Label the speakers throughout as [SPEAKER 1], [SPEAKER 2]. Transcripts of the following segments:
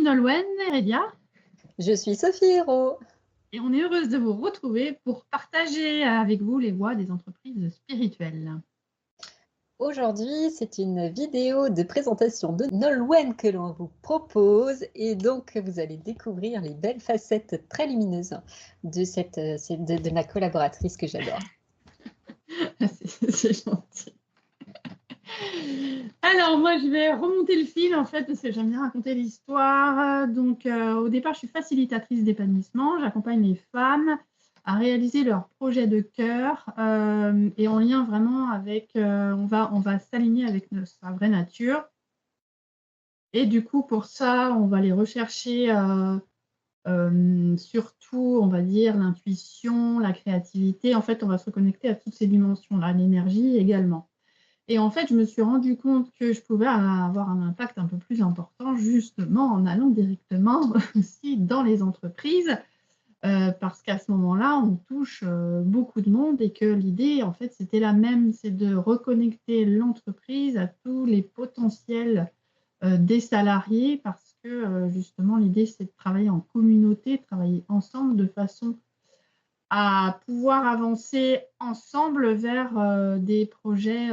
[SPEAKER 1] Nolwenn Heredia
[SPEAKER 2] Je suis Sophie Hérault.
[SPEAKER 1] et on est heureuse de vous retrouver pour partager avec vous les voies des entreprises spirituelles.
[SPEAKER 2] Aujourd'hui, c'est une vidéo de présentation de Nolwenn que l'on vous propose et donc vous allez découvrir les belles facettes très lumineuses de ma collaboratrice que j'adore.
[SPEAKER 1] C'est gentil. Alors moi je vais remonter le fil en fait parce que j'aime bien raconter l'histoire. Donc au départ je suis facilitatrice d'épanouissement, j'accompagne les femmes à réaliser leurs projets de cœur et en lien vraiment avec, on va s'aligner avec sa vraie nature. Et du coup pour ça on va aller rechercher surtout on va dire l'intuition, la créativité. En fait on va se reconnecter à toutes ces dimensions-là, l'énergie également. Et en fait, je me suis rendu compte que je pouvais avoir un impact un peu plus important, justement, en allant directement aussi dans les entreprises, parce qu'à ce moment-là, on touche beaucoup de monde et que l'idée, en fait, c'était la même, c'est de reconnecter l'entreprise à tous les potentiels des salariés, parce que justement, l'idée, c'est de travailler en communauté, travailler ensemble de façon à pouvoir avancer ensemble vers des projets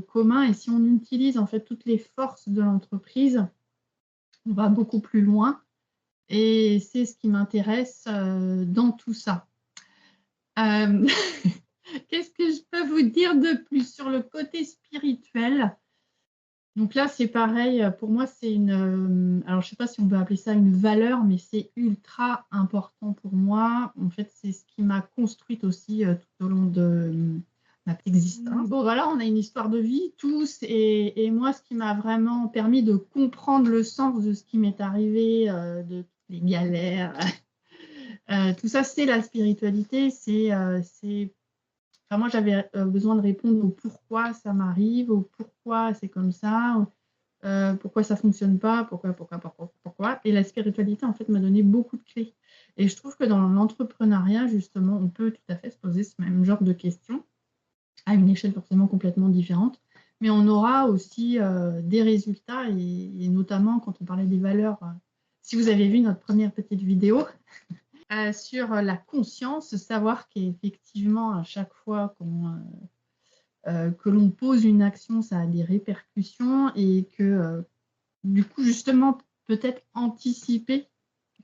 [SPEAKER 1] communs. Et si on utilise en fait toutes les forces de l'entreprise, on va beaucoup plus loin. Et c'est ce qui m'intéresse dans tout ça. Qu'est-ce que je peux vous dire de plus sur le côté spirituel? Donc là, c'est pareil, pour moi, c'est une, alors je ne sais pas si on peut appeler ça une valeur, mais c'est ultra important pour moi. En fait, c'est ce qui m'a construite aussi tout au long de ma existence. Bon, voilà, on a une histoire de vie tous, et moi, ce qui m'a vraiment permis de comprendre le sens de ce qui m'est arrivé, de toutes les galères, tout ça, c'est la spiritualité, Enfin, moi, j'avais besoin de répondre au pourquoi ça m'arrive, au pourquoi c'est comme ça, pourquoi ça ne fonctionne pas, pourquoi. Et la spiritualité, en fait, m'a donné beaucoup de clés. Et je trouve que dans l'entrepreneuriat, justement, on peut tout à fait se poser ce même genre de questions, à une échelle forcément complètement différente. Mais on aura aussi des résultats, et notamment quand on parlait des valeurs, si vous avez vu notre première petite vidéo, sur la conscience, savoir qu'effectivement, à chaque fois que l'on pose une action, ça a des répercussions et que du coup, justement, peut-être anticiper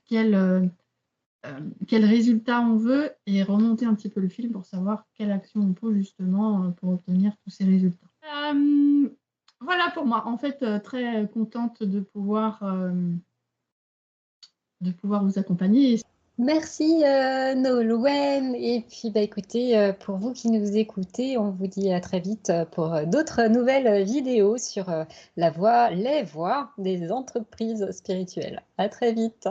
[SPEAKER 1] quel résultat on veut et remonter un petit peu le fil pour savoir quelle action on pose justement pour obtenir tous ces résultats. Voilà pour moi, en fait, très contente de pouvoir vous accompagner.
[SPEAKER 2] Merci Nolwenn. Et puis écoutez, pour vous qui nous écoutez, on vous dit à très vite pour d'autres nouvelles vidéos sur les voies des entreprises spirituelles. À très vite.